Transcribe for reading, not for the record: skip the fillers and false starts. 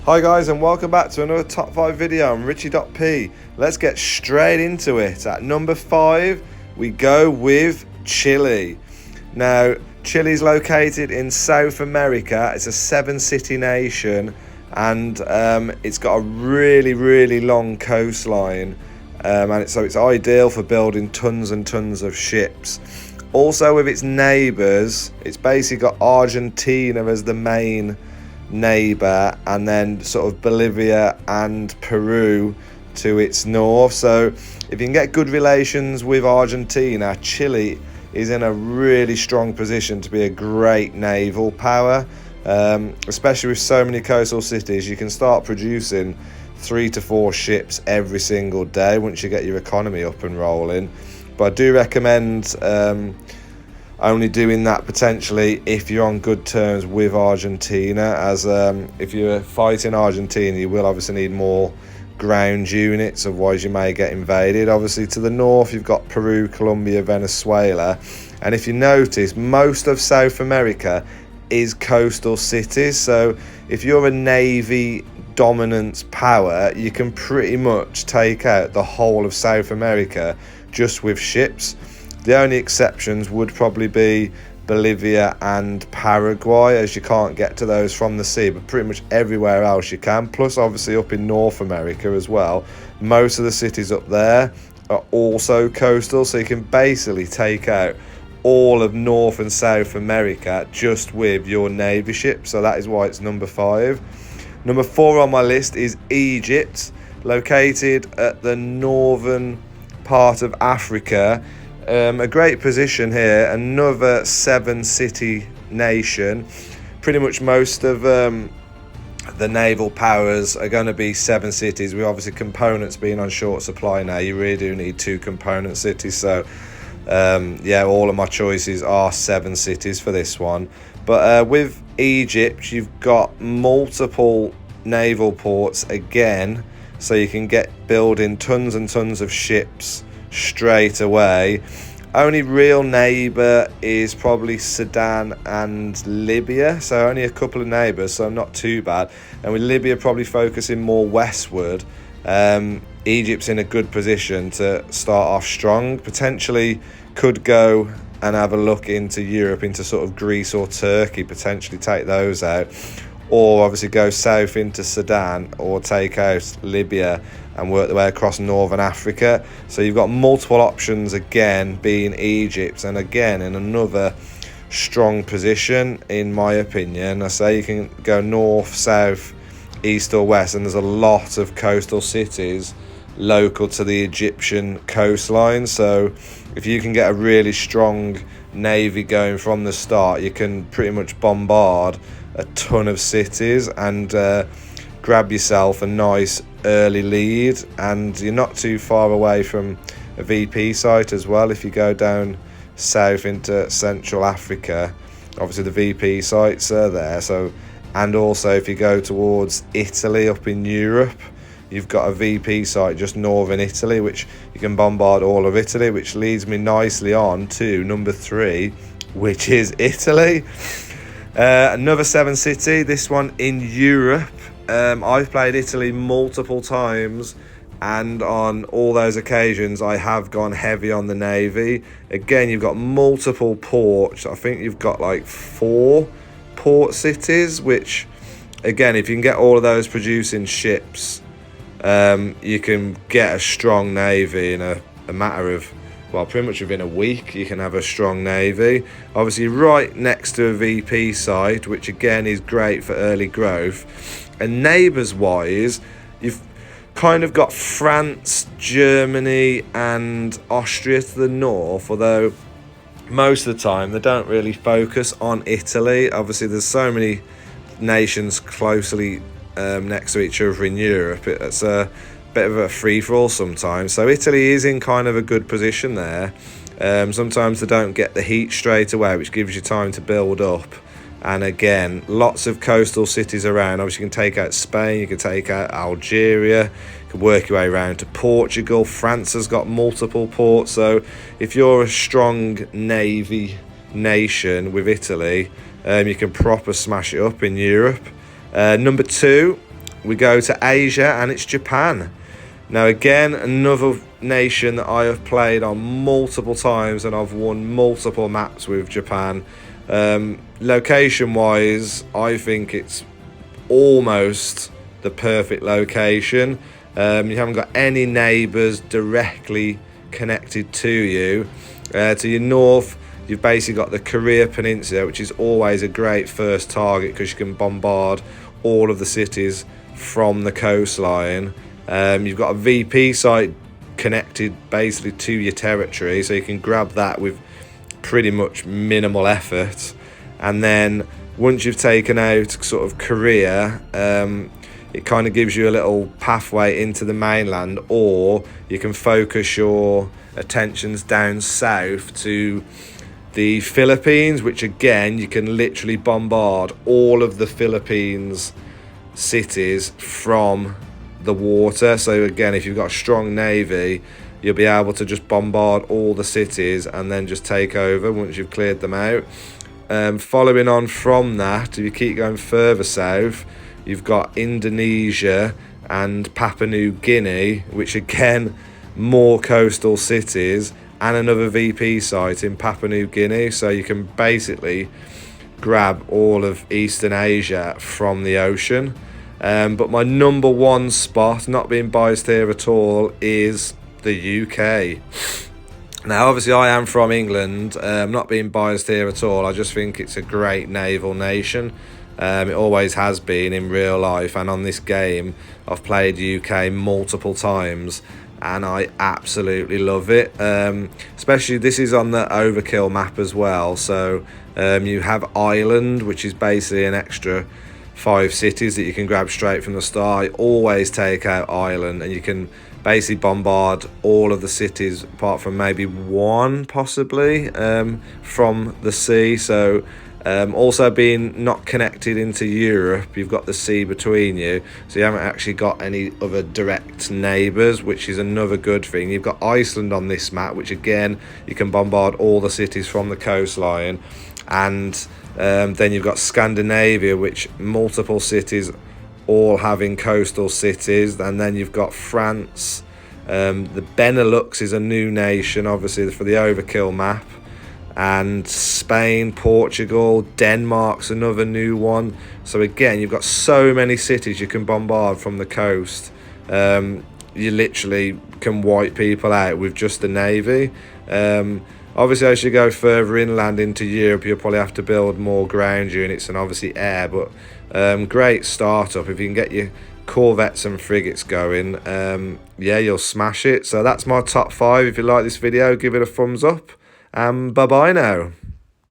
Hi guys, and welcome back to another top 5 video. I'm Richie.P. Let's get straight into it. At number 5 we go with Chile. Now Chile's located in South America. It's a 7-city nation, and it's got a really long coastline, so it's ideal for building tons and tons of ships. Also, with its neighbours, it's basically got Argentina as the main neighbour, and then sort of Bolivia and Peru to its north. So if you can get good relations with Argentina, Chile is in a really strong position to be a great naval power, especially with so many coastal cities. You can start producing 3 to 4 ships every single day once you get your economy up and rolling. But I do recommend only doing that potentially if you're on good terms with Argentina, as if you're fighting Argentina, you will obviously need more ground units, otherwise you may get invaded. Obviously to the north you've got Peru, Colombia, Venezuela, and if you notice, most of South America is coastal cities. So if you're a navy dominant power, you can pretty much take out the whole of South America just with ships. The only exceptions would probably be Bolivia and Paraguay, as you can't get to those from the sea, but pretty much everywhere else you can. Plus obviously up in North America as well, most of the cities up there are also coastal, so you can basically take out all of North and South America just with your navy ships. So that is why it's number 5. Number 4 on my list is Egypt, located at the northern part of Africa. A great position here, another 7-city nation. Pretty much most of the naval powers are going to be 7 cities, with obviously components being on short supply now. You really do need 2 component cities, so yeah, all of my choices are 7 cities for this one. But with Egypt, you've got multiple naval ports again, so you can get building tons and tons of ships straight away. Only real neighbour is probably Sudan and Libya, so only a couple of neighbours, so not too bad. And with Libya probably focusing more westward, Egypt's in a good position to start off strong. Potentially could go and have a look into Europe, into sort of Greece or Turkey, potentially take those out, or obviously go south into Sudan or take out Libya and work their way across northern Africa. So you've got multiple options, again being Egypt, and again in another strong position in my opinion. I say you can go north, south, east or west, and there's a lot of coastal cities local to the Egyptian coastline. So if you can get a really strong navy going from the start, you can pretty much bombard a ton of cities and grab yourself a nice early lead. And you're not too far away from a VP site as well. If you go down south into Central Africa, obviously the VP sites are there. So, and also if you go towards Italy up in Europe, you've got a VP site just northern Italy, which you can bombard all of Italy, which leads me nicely on to number 3, which is Italy. Another 7-city, this one in Europe. I've played Italy multiple times, and on all those occasions I have gone heavy on the navy. Again, you've got multiple ports. I think you've got like 4 port cities, which again, if you can get all of those producing ships, you can get a strong navy in a matter of, well, pretty much within a week you can have a strong navy. Obviously right next to a VP site, which again is great for early growth. And neighbours wise, you've kind of got France, Germany and Austria to the north, although most of the time they don't really focus on Italy. Obviously there's so many nations closely next to each other in Europe, it's a bit of a free-for-all sometimes. So Italy is in kind of a good position there. Sometimes they don't get the heat straight away, which gives you time to build up. And again, lots of coastal cities around. Obviously you can take out Spain, you can take out Algeria, you can work your way around to Portugal. France has got multiple ports. So if you're a strong navy nation with Italy, you can proper smash it up in Europe. Number 2, we go to Asia, and it's Japan. Now again, another nation that I have played on multiple times, and I've won multiple maps with Japan. Location wise, I think it's almost the perfect location. You haven't got any neighbours directly connected to you. To your north, you've basically got the Korea Peninsula, which is always a great first target because you can bombard all of the cities from the coastline. You've got a VP site connected basically to your territory, so you can grab that with pretty much minimal effort. And then once you've taken out sort of Korea, it kind of gives you a little pathway into the mainland, or you can focus your attentions down south to the Philippines, which again, you can literally bombard all of the Philippines cities from the water. So again, if you've got a strong navy, you'll be able to just bombard all the cities and then just take over once you've cleared them out. Following on from that, if you keep going further south, you've got Indonesia and Papua New Guinea, which again, more coastal cities, and another VP site in Papua New Guinea. So you can basically grab all of Eastern Asia from the ocean. But my number one spot, not being biased here at all, is the UK. Now obviously I am from England, not being biased here at all. I just think it's a great naval nation. It always has been in real life, and on this game I've played UK multiple times and I absolutely love it. Especially this is on the Overkill map as well, so you have Ireland, which is basically an extra 5 cities that you can grab straight from the start. I always take out Ireland, and you can basically bombard all of the cities apart from maybe one possibly from the sea. So also being not connected into Europe, you've got the sea between you, so you haven't actually got any other direct neighbours, which is another good thing. You've got Iceland on this map, which again, you can bombard all the cities from the coastline. And then you've got Scandinavia, which multiple cities all having coastal cities. And then you've got France. The Benelux is a new nation, obviously, for the Overkill map. And Spain, Portugal, Denmark's another new one. So again, you've got so many cities you can bombard from the coast. You literally can wipe people out with just the navy. Obviously, as you go further inland into Europe, you'll probably have to build more ground units and obviously air. But great startup. If you can get your corvettes and frigates going, yeah, you'll smash it. So that's my top 5. If you like this video, give it a thumbs up. And bye-bye now.